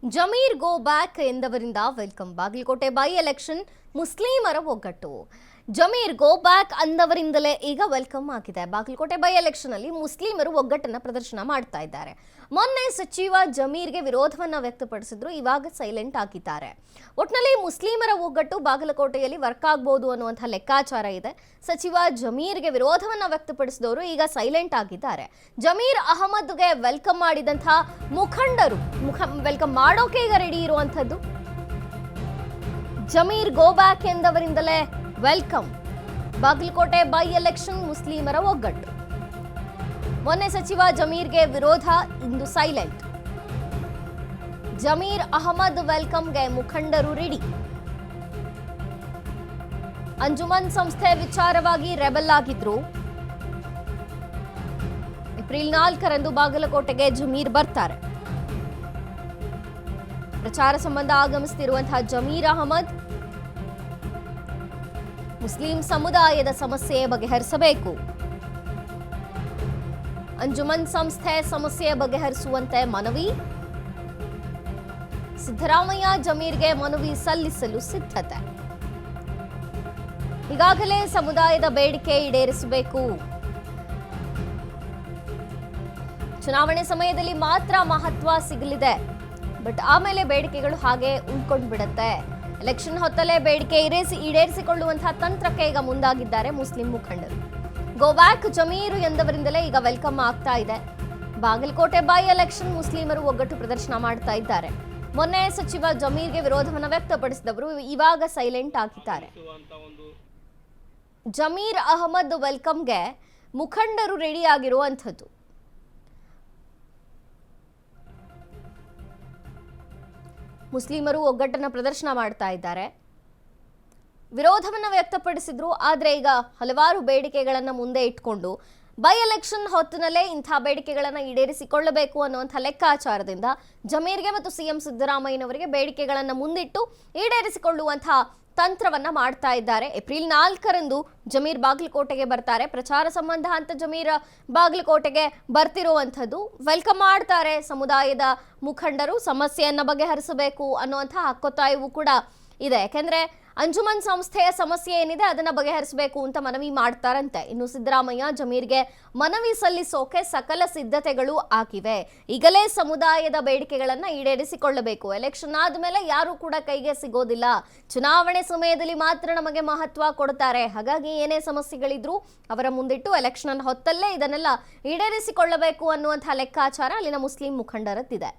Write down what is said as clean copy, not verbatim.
Zameer go back ಎಂದವರಿಂದ welcome. Bagalkote by election ಮುಸ್ಲಿಮರ ಒಗ್ಗಟ್ಟು. ಜಮೀರ್ ಗೋ ಬ್ಯಾಕ್ ಅಂದವರಿಂದಲೇ ಈಗ ವೆಲ್ಕಮ್ ಆಗಿದೆ. ಬಾಗಲಕೋಟೆ ಬೈ ಎಲೆಕ್ಷನ್ ಅಲ್ಲಿ ಮುಸ್ಲಿಮರು ಒಗ್ಗಟ್ಟನ್ನ ಪ್ರದರ್ಶನ ಮಾಡ್ತಾ ಇದ್ದಾರೆ. ಮೊನ್ನೆ ಸಚಿವ ಜಮೀರ್ಗೆ ವಿರೋಧವನ್ನ ವ್ಯಕ್ತಪಡಿಸಿದ್ರು, ಇವಾಗ ಸೈಲೆಂಟ್ ಆಗಿದ್ದಾರೆ. ಒಟ್ನಲ್ಲಿ ಮುಸ್ಲಿಮರ ಒಗ್ಗಟ್ಟು ಬಾಗಲಕೋಟೆಯಲ್ಲಿ ವರ್ಕ್ ಆಗಬಹುದು ಅನ್ನುವಂಥ ಲೆಕ್ಕಾಚಾರ ಇದೆ. ಸಚಿವ ಜಮೀರ್ಗೆ ವಿರೋಧವನ್ನ ವ್ಯಕ್ತಪಡಿಸಿದವರು ಈಗ ಸೈಲೆಂಟ್ ಆಗಿದ್ದಾರೆ. ಜಮೀರ್ ಅಹಮದ್ಗೆ ವೆಲ್ಕಮ್ ಮಾಡಿದಂಥ ಮುಖಂಡರು ವೆಲ್ಕಮ್ ಮಾಡೋಕೆ ಈಗ ರೆಡಿ ಇರುವಂಥದ್ದು. ಜಮೀರ್ ಗೋ ಬ್ಯಾಕ್ ಎಂದವರಿಂದಲೇ ವೆಲ್ಕಮ್. ಬಾಗಲಕೋಟೆ ಬೈ ಎಲೆಕ್ಷನ್ ಮುಸ್ಲಿಮರ ಒಗ್ಗಟ್ಟು. ಮೊನ್ನೆ ಸಚಿವ ಜಮೀರ್ಗೆ ವಿರೋಧ, ಇಂದು ಸೈಲೆಂಟ್. ಜಮೀರ್ ಅಹಮದ್ ವೆಲ್ಕಮ್ಗೆ ಮುಖಂಡರು ರೆಡಿ. ಅಂಜುಮನ್ ಸಂಸ್ಥೆ ವಿಚಾರವಾಗಿ ರೆಬೆಲ್ ಆಗಿದ್ರು. ಏಪ್ರಿಲ್ 4ರಂದು ಬಾಗಲಕೋಟೆಗೆ ಜಮೀರ್ ಬರ್ತಾರೆ. ಪ್ರಚಾರ ಸಂಬಂಧ ಆಗಮಿಸುತ್ತಿರುವಂತಹ ಜಮೀರ್ ಅಹಮದ್ ಮುಸ್ಲಿಂ ಸಮುದಾಯದ ಸಮಸ್ಯೆ ಬಗೆಹರಿಸಬೇಕು, ಅಂಜುಮನ್ ಸಂಸ್ಥೆ ಸಮಸ್ಯೆ ಬಗೆಹರಿಸುವಂತೆ ಮನವಿ. ಸಿದ್ದರಾಮಯ್ಯ ಜಮೀರ್ಗೆ ಮನವಿ ಸಲ್ಲಿಸಲು ಸಿದ್ಧತೆ. ಈಗಾಗಲೇ ಸಮುದಾಯದ ಬೇಡಿಕೆ ಈಡೇರಿಸಬೇಕು. ಚುನಾವಣೆ ಸಮಯದಲ್ಲಿ ಮಾತ್ರ ಮಹತ್ವ ಸಿಗಲಿದೆ, ಬಟ್ ಆಮೇಲೆ ಬೇಡಿಕೆಗಳು ಹಾಗೆ ಉಳ್ಕೊಂಡು ಬಿಡುತ್ತೆ. ಎಲೆಕ್ಷನ್ ಹೊತ್ತಲೇ ಬೇಡಿಕೆ ಈಡೇರಿಸಿಕೊಳ್ಳುವಂತಹ ತಂತ್ರಕ್ಕೆ ಈಗ ಮುಂದಾಗಿದ್ದಾರೆ ಮುಸ್ಲಿಂ ಮುಖಂಡರು. ಗೋಬ್ಯಾಕ್ ಜಮೀರು ಎಂದವರಿಂದಲೇ ಈಗ ವೆಲ್ಕಮ್ ಆಗ್ತಾ ಇದೆ. ಬಾಗಲಕೋಟೆ ಬೈ ಎಲೆಕ್ಷನ್ ಮುಸ್ಲಿಮರು ಒಗ್ಗಟ್ಟು ಪ್ರದರ್ಶನ ಮಾಡ್ತಾ ಇದ್ದಾರೆ. ಮೊನ್ನೆ ಸಚಿವ ಜಮೀರ್ಗೆ ವಿರೋಧವನ್ನು ವ್ಯಕ್ತಪಡಿಸಿದವರು ಇವಾಗ ಸೈಲೆಂಟ್ ಆಗಿದ್ದಾರೆ. ಜಮೀರ್ ಅಹಮದ್ ವೆಲ್ಕಮ್ಗೆ ಮುಖಂಡರು ರೆಡಿ ಆಗಿರುವಂಥದ್ದು. ಮುಸ್ಲಿಮರು ಒಗ್ಗಟ್ಟನ್ನು ಪ್ರದರ್ಶನ ಮಾಡ್ತಾ ಇದ್ದಾರೆ. ವಿರೋಧವನ್ನು ವ್ಯಕ್ತಪಡಿಸಿದ್ರು, ಆದರೆ ಈಗ ಹಲವಾರು ಬೇಡಿಕೆಗಳನ್ನು ಮುಂದೆ ಇಟ್ಕೊಂಡು ಬೈ ಎಲೆಕ್ಷನ್ ಹೊತ್ತಿನಲ್ಲೇ ಇಂಥ ಬೇಡಿಕೆಗಳನ್ನು ಈಡೇರಿಸಿಕೊಳ್ಳಬೇಕು ಅನ್ನುವಂಥ ಲೆಕ್ಕಾಚಾರದಿಂದ ಜಮೀರ್ಗೆ ಮತ್ತು ಸಿಎಂ ಸಿದ್ದರಾಮಯ್ಯನವರಿಗೆ ಬೇಡಿಕೆಗಳನ್ನು ಮುಂದಿಟ್ಟು ಈಡೇರಿಸಿಕೊಳ್ಳುವಂತಹ ತಂತ್ರವನ್ನ ಮಾಡ್ತಾ ಇದ್ದಾರೆ. ಏಪ್ರಿಲ್ 4ರಂದು ಜಮೀರ್ ಬಾಗಲಕೋಟೆಗೆ ಬರ್ತಾರೆ. ಪ್ರಚಾರ ಸಂಬಂಧ ಅಂತ ಜಮೀರ್ ಬಾಗಲಕೋಟೆಗೆ ಬರ್ತಿರುವಂಥದ್ದು. ವೆಲ್ಕಮ್ ಮಾಡ್ತಾರೆ. ಸಮುದಾಯದ ಮುಖಂಡರು ಸಮಸ್ಯೆಯನ್ನ ಬಗೆಹರಿಸಬೇಕು ಅನ್ನುವಂಥ ಹಕ್ಕೊತ್ತಾಯವೂ ಕೂಡ ಇದೆ. ಯಾಕೆಂದ್ರೆ ಅಂಜುಮನ್ ಸಂಸ್ಥೆಯ ಸಮಸ್ಯೆ ಏನಿದೆ ಅದನ್ನ ಬಗೆಹರಿಸಬೇಕು ಅಂತ ಮನವಿ ಮಾಡ್ತಾರಂತೆ. ಇನ್ನು ಸಿದ್ದರಾಮಯ್ಯ ಜಮೀರ್ಗೆ ಮನವಿ ಸಲ್ಲಿಸೋಕೆ ಸಕಲ ಸಿದ್ಧತೆಗಳು ಆಗಿವೆ. ಈಗಲೇ ಸಮುದಾಯದ ಬೇಡಿಕೆಗಳನ್ನ ಈಡೇರಿಸಿಕೊಳ್ಳಬೇಕು. ಎಲೆಕ್ಷನ್ ಆದ್ಮೇಲೆ ಯಾರು ಕೂಡ ಕೈಗೆ ಸಿಗೋದಿಲ್ಲ. ಚುನಾವಣೆ ಸಮಯದಲ್ಲಿ ಮಾತ್ರ ನಮಗೆ ಮಹತ್ವ ಕೊಡ್ತಾರೆ. ಹಾಗಾಗಿ ಏನೇ ಸಮಸ್ಯೆಗಳಿದ್ರು ಅವರ ಮುಂದಿಟ್ಟು ಎಲೆಕ್ಷನ್ ಹೊತ್ತಲ್ಲೇ ಇದನ್ನೆಲ್ಲ ಈಡೇರಿಸಿಕೊಳ್ಳಬೇಕು ಅನ್ನುವಂಥ ಲೆಕ್ಕಾಚಾರ ಅಲ್ಲಿನ ಮುಸ್ಲಿಂ ಮುಖಂಡರದ್ದಿದೆ.